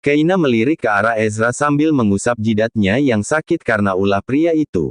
Keina melirik ke arah Ezra sambil mengusap jidatnya yang sakit karena ulah pria itu.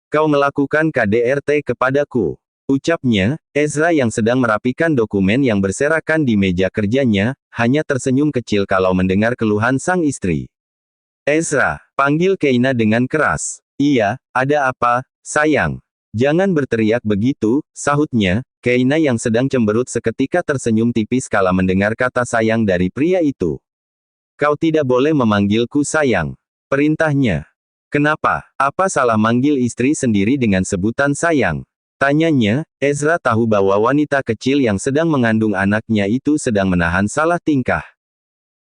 Kau melakukan KDRT kepadaku. Ucapnya, Ezra yang sedang merapikan dokumen yang berserakan di meja kerjanya, hanya tersenyum kecil kalau mendengar keluhan sang istri. Ezra, panggil Keina dengan keras. Iya, ada apa, sayang? Jangan berteriak begitu, sahutnya. Keina yang sedang cemberut seketika tersenyum tipis kala mendengar kata sayang dari pria itu. Kau tidak boleh memanggilku sayang. Perintahnya. Kenapa? Apa salah manggil istri sendiri dengan sebutan sayang? Tanyanya. Ezra tahu bahwa wanita kecil yang sedang mengandung anaknya itu sedang menahan salah tingkah.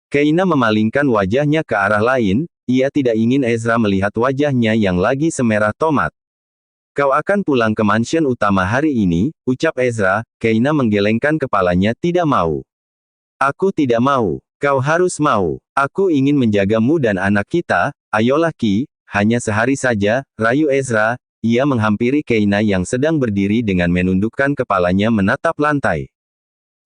Keina memalingkan wajahnya ke arah lain, ia tidak ingin Ezra melihat wajahnya yang lagi semerah tomat. Kau akan pulang ke mansion utama hari ini, ucap Ezra. Keina menggelengkan kepalanya tidak mau. Aku tidak mau. Kau harus mau. Aku ingin menjagamu dan anak kita, ayolah Ki, hanya sehari saja, rayu Ezra. Ia menghampiri Keina yang sedang berdiri dengan menundukkan kepalanya menatap lantai.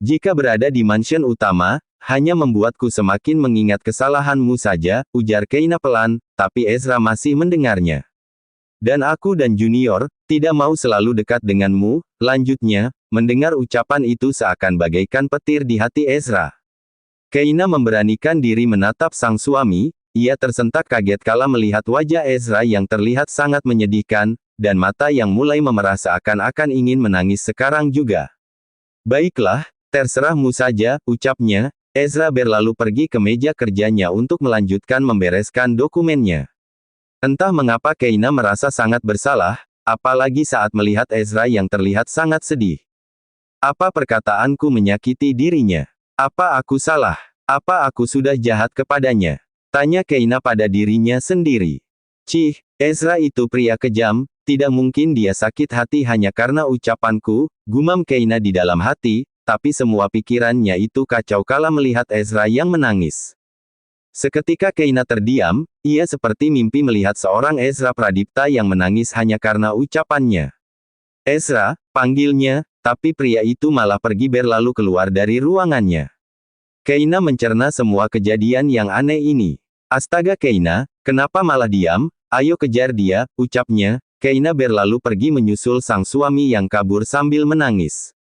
Jika berada di mansion utama, hanya membuatku semakin mengingat kesalahanmu saja, ujar Keina pelan, tapi Ezra masih mendengarnya. Dan aku dan Junior, tidak mau selalu dekat denganmu, lanjutnya, mendengar ucapan itu seakan bagaikan petir di hati Ezra. Keina memberanikan diri menatap sang suami, ia tersentak kaget kala melihat wajah Ezra yang terlihat sangat menyedihkan, dan mata yang mulai memerah seakan-akan ingin menangis sekarang juga. Baiklah, terserahmu saja, ucapnya. Ezra berlalu pergi ke meja kerjanya untuk melanjutkan membereskan dokumennya. Entah mengapa Keina merasa sangat bersalah, apalagi saat melihat Ezra yang terlihat sangat sedih. Apa perkataanku menyakiti dirinya? Apa aku salah? Apa aku sudah jahat kepadanya? Tanya Keina pada dirinya sendiri. Cih, Ezra itu pria kejam, tidak mungkin dia sakit hati hanya karena ucapanku, gumam Keina di dalam hati, tapi semua pikirannya itu kacau kala melihat Ezra yang menangis. Seketika Keina terdiam, ia seperti mimpi melihat seorang Ezra Pradipta yang menangis hanya karena ucapannya. Ezra, panggilnya, tapi pria itu malah pergi berlalu keluar dari ruangannya. Keina mencerna semua kejadian yang aneh ini. Astaga Keina, kenapa malah diam? Ayo kejar dia, ucapnya. Keina berlalu pergi menyusul sang suami yang kabur sambil menangis.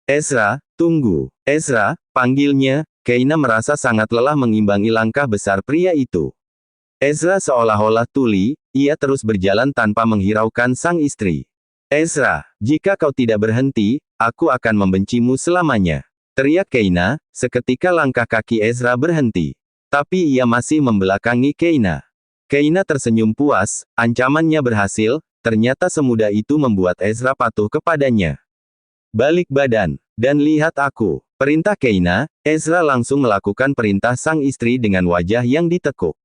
Ezra, tunggu. Ezra, panggilnya. Keina merasa sangat lelah mengimbangi langkah besar pria itu. Ezra seolah-olah tuli, ia terus berjalan tanpa menghiraukan sang istri. Ezra, jika kau tidak berhenti, aku akan membencimu selamanya. Teriak Keina, seketika langkah kaki Ezra berhenti. Tapi ia masih membelakangi Keina. Keina tersenyum puas, ancamannya berhasil, ternyata semudah itu membuat Ezra patuh kepadanya. Balik badan, dan lihat aku. Perintah Keina, Ezra langsung melakukan perintah sang istri dengan wajah yang ditekuk.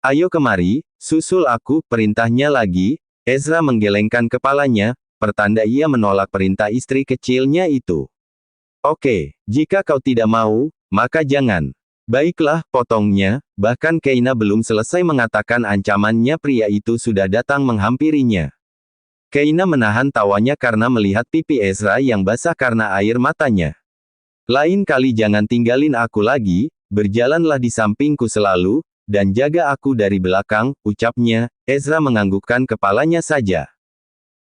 Ayo kemari, susul aku, perintahnya lagi. Ezra menggelengkan kepalanya, pertanda ia menolak perintah istri kecilnya itu. Oke, jika kau tidak mau, maka jangan. Baiklah, potongnya, bahkan Keina belum selesai mengatakan ancamannya pria itu sudah datang menghampirinya. Keina menahan tawanya karena melihat pipi Ezra yang basah karena air matanya. Lain kali jangan tinggalin aku lagi, berjalanlah di sampingku selalu, dan jaga aku dari belakang, ucapnya. Ezra menganggukkan kepalanya saja.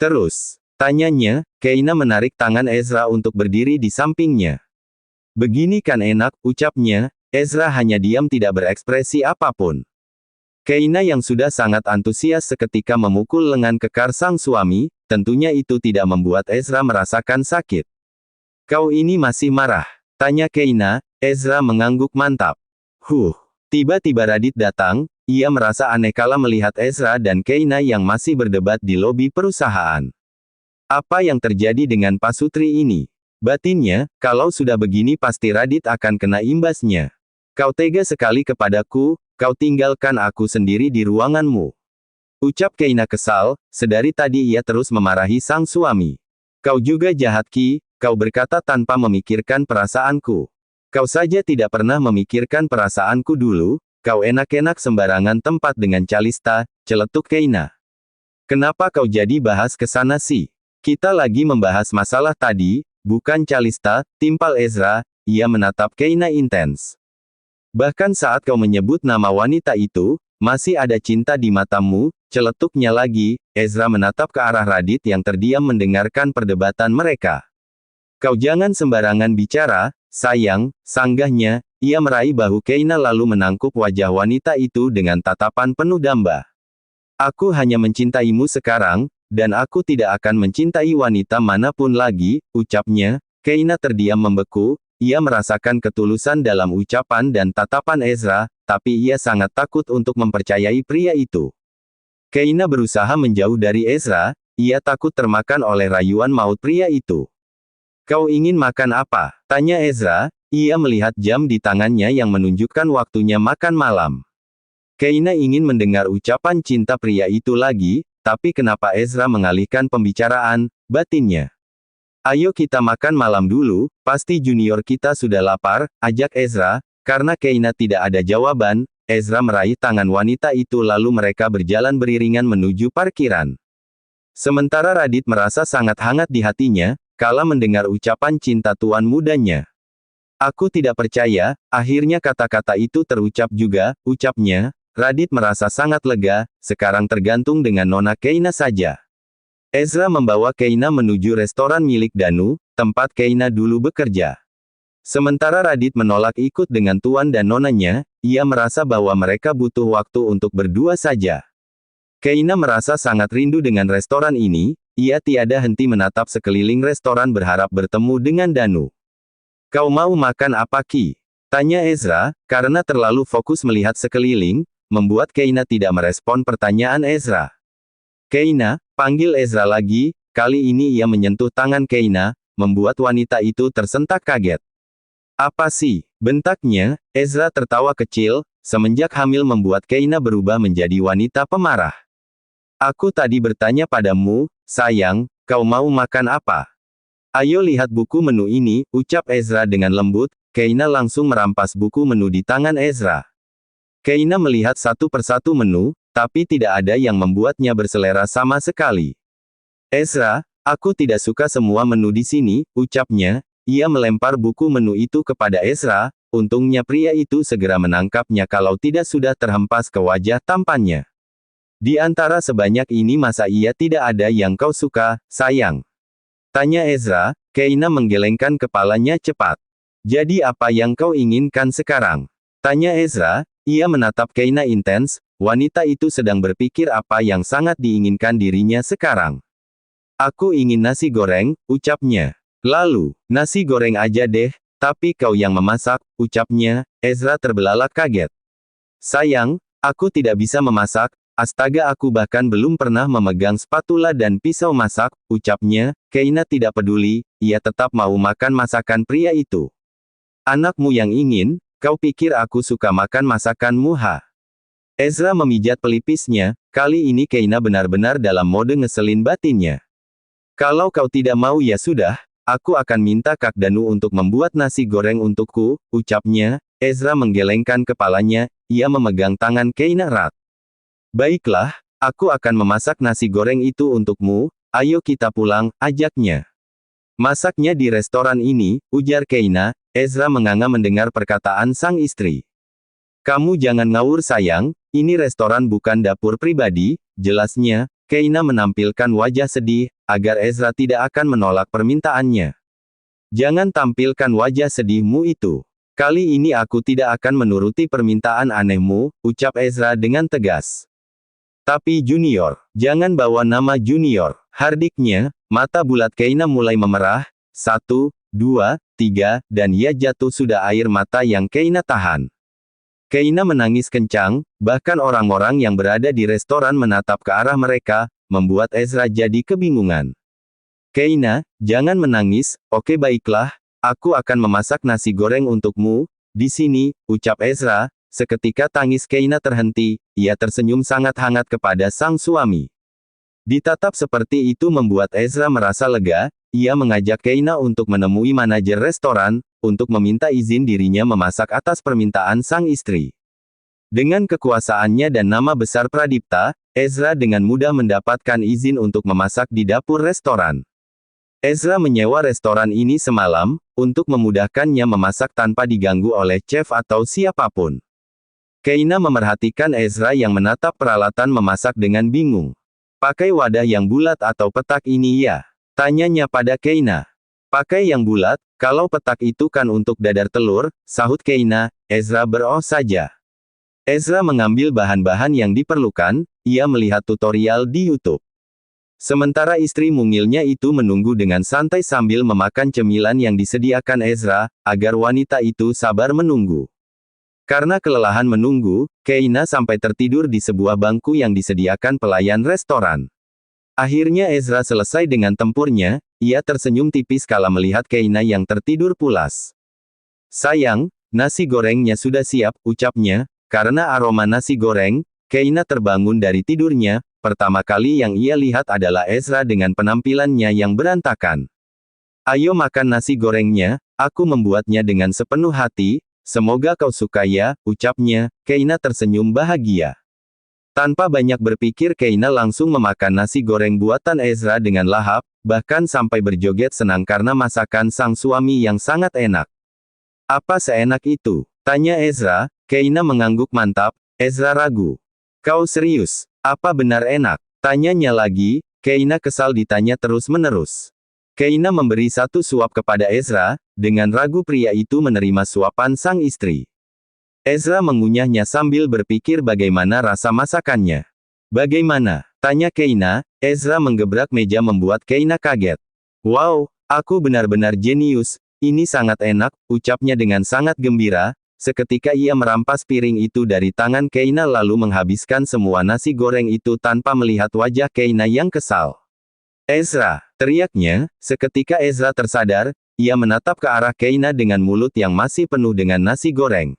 Terus, tanyanya, Keina menarik tangan Ezra untuk berdiri di sampingnya. Begini kan enak, ucapnya. Ezra hanya diam tidak berekspresi apapun. Keina yang sudah sangat antusias seketika memukul lengan kekar sang suami, tentunya itu tidak membuat Ezra merasakan sakit. Kau ini masih marah? Tanya Keina. Ezra mengangguk mantap. Tiba-tiba Radit datang, ia merasa aneh kala melihat Ezra dan Keina yang masih berdebat di lobi perusahaan. Apa yang terjadi dengan pasutri ini? Batinnya, kalau sudah begini pasti Radit akan kena imbasnya. Kau tega sekali kepadaku, kau tinggalkan aku sendiri di ruanganmu. Ucap Keina kesal, sedari tadi ia terus memarahi sang suami. Kau juga jahat Ki, kau berkata tanpa memikirkan perasaanku. Kau saja tidak pernah memikirkan perasaanku dulu, kau enak-enak sembarangan tempat dengan Calista, celetuk Keina. Kenapa kau jadi bahas ke sana sih? Kita lagi membahas masalah tadi, bukan Calista, timpal Ezra, ia menatap Keina intens. Bahkan saat kau menyebut nama wanita itu, masih ada cinta di matamu, celetuknya lagi. Ezra menatap ke arah Radit yang terdiam mendengarkan perdebatan mereka. Kau jangan sembarangan bicara, sayang, sanggahnya. Ia meraih bahu Keina lalu menangkup wajah wanita itu dengan tatapan penuh damba. Aku hanya mencintaimu sekarang, dan aku tidak akan mencintai wanita manapun lagi, ucapnya. Keina terdiam membeku, ia merasakan ketulusan dalam ucapan dan tatapan Ezra, tapi ia sangat takut untuk mempercayai pria itu. Keina berusaha menjauh dari Ezra, ia takut termakan oleh rayuan maut pria itu. Kau ingin makan apa? Tanya Ezra, ia melihat jam di tangannya yang menunjukkan waktunya makan malam. Keina ingin mendengar ucapan cinta pria itu lagi, tapi kenapa Ezra mengalihkan pembicaraan, batinnya. Ayo kita makan malam dulu, pasti junior kita sudah lapar, ajak Ezra. Karena Keina tidak ada jawaban, Ezra meraih tangan wanita itu lalu mereka berjalan beriringan menuju parkiran. Sementara Radit merasa sangat hangat di hatinya, kala mendengar ucapan cinta tuan mudanya. Aku tidak percaya, akhirnya kata-kata itu terucap juga, ucapnya. Radit merasa sangat lega, sekarang tergantung dengan Nona Keina saja. Ezra membawa Keina menuju restoran milik Danu, tempat Keina dulu bekerja. Sementara Radit menolak ikut dengan tuan dan nonanya, ia merasa bahwa mereka butuh waktu untuk berdua saja. Keina merasa sangat rindu dengan restoran ini, ia tiada henti menatap sekeliling restoran berharap bertemu dengan Danu. Kau mau makan apa Ki? Tanya Ezra, karena terlalu fokus melihat sekeliling, membuat Keina tidak merespon pertanyaan Ezra. Keina, panggil Ezra lagi, kali ini ia menyentuh tangan Keina, membuat wanita itu tersentak kaget. Apa sih? Bentaknya. Ezra tertawa kecil, semenjak hamil membuat Keina berubah menjadi wanita pemarah. Aku tadi bertanya padamu, sayang, kau mau makan apa? Ayo lihat buku menu ini, ucap Ezra dengan lembut. Keina langsung merampas buku menu di tangan Ezra. Keina melihat satu persatu menu, tapi tidak ada yang membuatnya berselera sama sekali. Ezra, aku tidak suka semua menu di sini, ucapnya. Ia melempar buku menu itu kepada Ezra, untungnya pria itu segera menangkapnya kalau tidak sudah terhempas ke wajah tampannya. Di antara sebanyak ini masa ia tidak ada yang kau suka, sayang? Tanya Ezra. Keina menggelengkan kepalanya cepat. Jadi apa yang kau inginkan sekarang? Tanya Ezra. Ia menatap Keina intens, wanita itu sedang berpikir apa yang sangat diinginkan dirinya sekarang. Aku ingin nasi goreng, ucapnya. Lalu, nasi goreng aja deh, tapi kau yang memasak, ucapnya. Ezra terbelalak kaget. Sayang, aku tidak bisa memasak, astaga aku bahkan belum pernah memegang spatula dan pisau masak, ucapnya. Keina tidak peduli, ia tetap mau makan masakan pria itu. Anakmu yang ingin, kau pikir aku suka makan masakanmu ha? Ezra memijat pelipisnya, kali ini Keina benar-benar dalam mode ngeselin batinnya. Kalau kau tidak mau ya sudah, aku akan minta Kak Danu untuk membuat nasi goreng untukku, ucapnya. Ezra menggelengkan kepalanya, ia memegang tangan Keina erat. Baiklah, aku akan memasak nasi goreng itu untukmu, ayo kita pulang, ajaknya. Masaknya di restoran ini, ujar Keina. Ezra menganga mendengar perkataan sang istri. Kamu jangan ngawur sayang, ini restoran bukan dapur pribadi, jelasnya. Keina menampilkan wajah sedih, agar Ezra tidak akan menolak permintaannya. Jangan tampilkan wajah sedihmu itu. Kali ini aku tidak akan menuruti permintaan anehmu, ucap Ezra dengan tegas. Tapi Junior, jangan bawa nama Junior, hardiknya. Mata bulat Keina mulai memerah, 1, 2, 3, dan ia jatuh sudah air mata yang Keina tahan. Keina menangis kencang, bahkan orang-orang yang berada di restoran menatap ke arah mereka, membuat Ezra jadi kebingungan. Keina, jangan menangis, oke baiklah, aku akan memasak nasi goreng untukmu, di sini, ucap Ezra. Seketika tangis Keina terhenti, ia tersenyum sangat hangat kepada sang suami. Ditatap seperti itu membuat Ezra merasa lega, ia mengajak Keina untuk menemui manajer restoran, untuk meminta izin dirinya memasak atas permintaan sang istri. Dengan kekuasaannya dan nama besar Pradipta, Ezra dengan mudah mendapatkan izin untuk memasak di dapur restoran. Ezra menyewa restoran ini semalam, untuk memudahkannya memasak tanpa diganggu oleh chef atau siapapun. Keina memerhatikan Ezra yang menatap peralatan memasak dengan bingung. Pakai wadah yang bulat atau petak ini ya? Tanyanya pada Keina. Pakai yang bulat, kalau petak itu kan untuk dadar telur, sahut Keina. Ezra beroh saja. Ezra mengambil bahan-bahan yang diperlukan, ia melihat tutorial di YouTube. Sementara istri mungilnya itu menunggu dengan santai sambil memakan cemilan yang disediakan Ezra, agar wanita itu sabar menunggu. Karena kelelahan menunggu, Keina sampai tertidur di sebuah bangku yang disediakan pelayan restoran. Akhirnya Ezra selesai dengan tempurnya, ia tersenyum tipis kala melihat Keina yang tertidur pulas. Sayang, nasi gorengnya sudah siap, ucapnya. Karena aroma nasi goreng, Keina terbangun dari tidurnya. Pertama kali yang ia lihat adalah Ezra dengan penampilannya yang berantakan. Ayo makan nasi gorengnya, aku membuatnya dengan sepenuh hati, semoga kau suka ya, ucapnya. Keina tersenyum bahagia. Tanpa banyak berpikir Keina langsung memakan nasi goreng buatan Ezra dengan lahap, bahkan sampai berjoget senang karena masakan sang suami yang sangat enak. Apa seenak itu? Tanya Ezra. Keina mengangguk mantap. Ezra ragu. Kau serius? Apa benar enak? Tanyanya lagi. Keina kesal ditanya terus-menerus. Keina memberi satu suap kepada Ezra. Dengan ragu pria itu menerima suapan sang istri. Ezra mengunyahnya sambil berpikir bagaimana rasa masakannya. Bagaimana? Tanya Keina. Ezra menggebrak meja membuat Keina kaget. Wow, aku benar-benar jenius. Ini sangat enak, ucapnya dengan sangat gembira. Seketika ia merampas piring itu dari tangan Keina lalu menghabiskan semua nasi goreng itu tanpa melihat wajah Keina yang kesal. Ezra, teriaknya. Seketika Ezra tersadar, ia menatap ke arah Keina dengan mulut yang masih penuh dengan nasi goreng.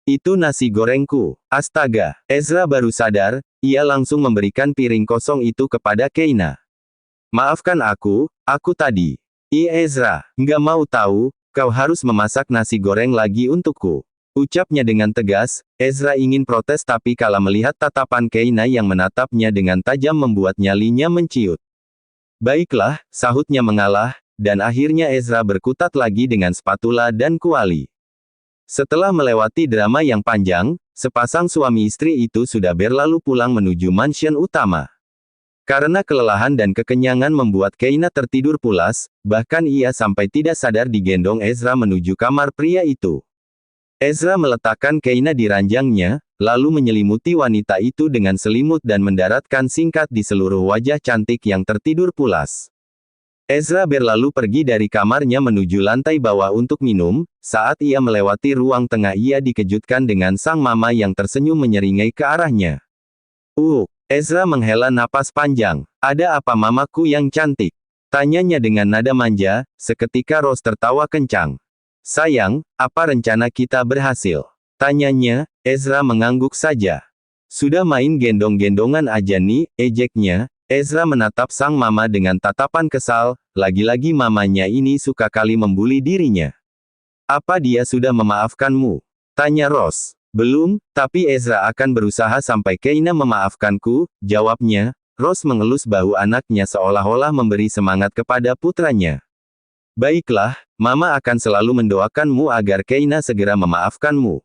Itu nasi gorengku. Astaga, Ezra baru sadar, ia langsung memberikan piring kosong itu kepada Keina. Maafkan aku tadi. Ezra, nggak mau tahu. Kau harus memasak nasi goreng lagi untukku. Ucapnya dengan tegas. Ezra ingin protes tapi kala melihat tatapan Keina yang menatapnya dengan tajam membuat nyalinya menciut. Baiklah, sahutnya mengalah, dan akhirnya Ezra berkutat lagi dengan spatula dan kuali. Setelah melewati drama yang panjang, sepasang suami istri itu sudah berlalu pulang menuju mansion utama. Karena kelelahan dan kekenyangan membuat Keina tertidur pulas, bahkan ia sampai tidak sadar digendong Ezra menuju kamar pria itu. Ezra meletakkan Keina di ranjangnya, lalu menyelimuti wanita itu dengan selimut dan mendaratkan singkat di seluruh wajah cantik yang tertidur pulas. Ezra berlalu pergi dari kamarnya menuju lantai bawah untuk minum. Saat ia melewati ruang tengah ia dikejutkan dengan sang mama yang tersenyum menyeringai ke arahnya. Ezra menghela napas panjang. Ada apa mamaku yang cantik? Tanyanya dengan nada manja. Seketika Rose tertawa kencang. Sayang, apa rencana kita berhasil? Tanyanya. Ezra mengangguk saja. Sudah main gendong-gendongan aja nih, ejeknya. Ezra menatap sang mama dengan tatapan kesal. Lagi-lagi mamanya ini suka kali membuli dirinya. Apa dia sudah memaafkanmu? Tanya Rose. Belum, tapi Ezra akan berusaha sampai Keina memaafkanku, jawabnya. Rose mengelus bahu anaknya seolah-olah memberi semangat kepada putranya. Baiklah, Mama akan selalu mendoakanmu agar Keina segera memaafkanmu.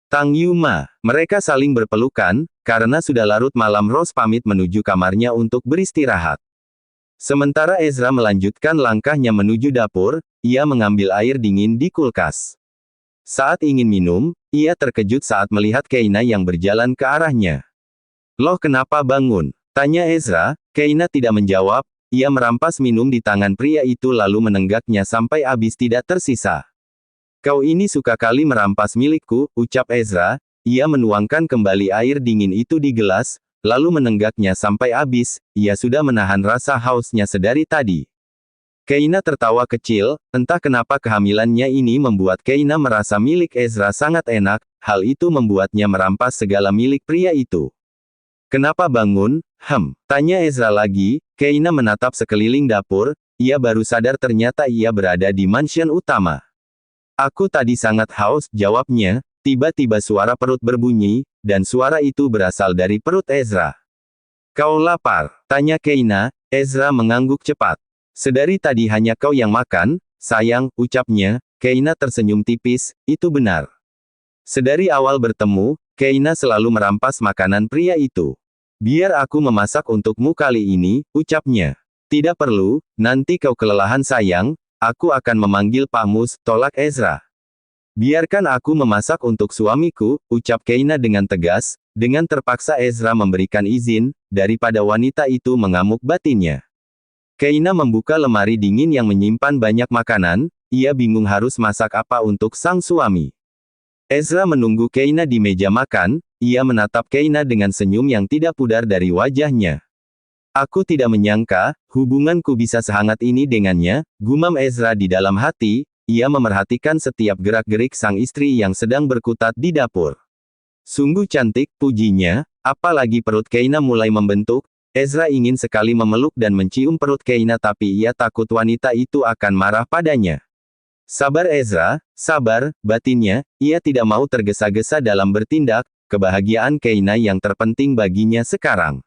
Tang Yuma, mereka saling berpelukan, karena sudah larut malam. Rose pamit menuju kamarnya untuk beristirahat. Sementara Ezra melanjutkan langkahnya menuju dapur, ia mengambil air dingin di kulkas. Saat ingin minum, ia terkejut saat melihat Keina yang berjalan ke arahnya. Loh kenapa bangun? Tanya Ezra. Keina tidak menjawab, ia merampas minum di tangan pria itu lalu menenggaknya sampai habis tidak tersisa. Kau ini suka kali merampas milikku, ucap Ezra. Ia menuangkan kembali air dingin itu di gelas, lalu menenggaknya sampai habis. Ia sudah menahan rasa hausnya sedari tadi. Keina tertawa kecil, entah kenapa kehamilannya ini membuat Keina merasa milik Ezra sangat enak, hal itu membuatnya merampas segala milik pria itu. Kenapa bangun? Tanya Ezra lagi. Keina menatap sekeliling dapur, ia baru sadar ternyata ia berada di mansion utama. Aku tadi sangat haus, jawabnya. Tiba-tiba suara perut berbunyi, dan suara itu berasal dari perut Ezra. Kau lapar? Tanya Keina. Ezra mengangguk cepat. Sedari tadi hanya kau yang makan, sayang, ucapnya. Keina tersenyum tipis, itu benar. Sedari awal bertemu, Keina selalu merampas makanan pria itu. Biar aku memasak untukmu kali ini, ucapnya. Tidak perlu, nanti kau kelelahan sayang, aku akan memanggil Pak Mus, tolak Ezra. Biarkan aku memasak untuk suamiku, ucap Keina dengan tegas. Dengan terpaksa Ezra memberikan izin, daripada wanita itu mengamuk batinnya. Keina membuka lemari dingin yang menyimpan banyak makanan, ia bingung harus masak apa untuk sang suami. Ezra menunggu Keina di meja makan, ia menatap Keina dengan senyum yang tidak pudar dari wajahnya. Aku tidak menyangka, hubunganku bisa sehangat ini dengannya, gumam Ezra di dalam hati. Ia memerhatikan setiap gerak-gerik sang istri yang sedang berkutat di dapur. Sungguh cantik, pujinya, apalagi perut Keina mulai membentuk. Ezra ingin sekali memeluk dan mencium perut Keina tapi ia takut wanita itu akan marah padanya. Sabar Ezra, sabar, batinnya, ia tidak mau tergesa-gesa dalam bertindak, kebahagiaan Keina yang terpenting baginya sekarang.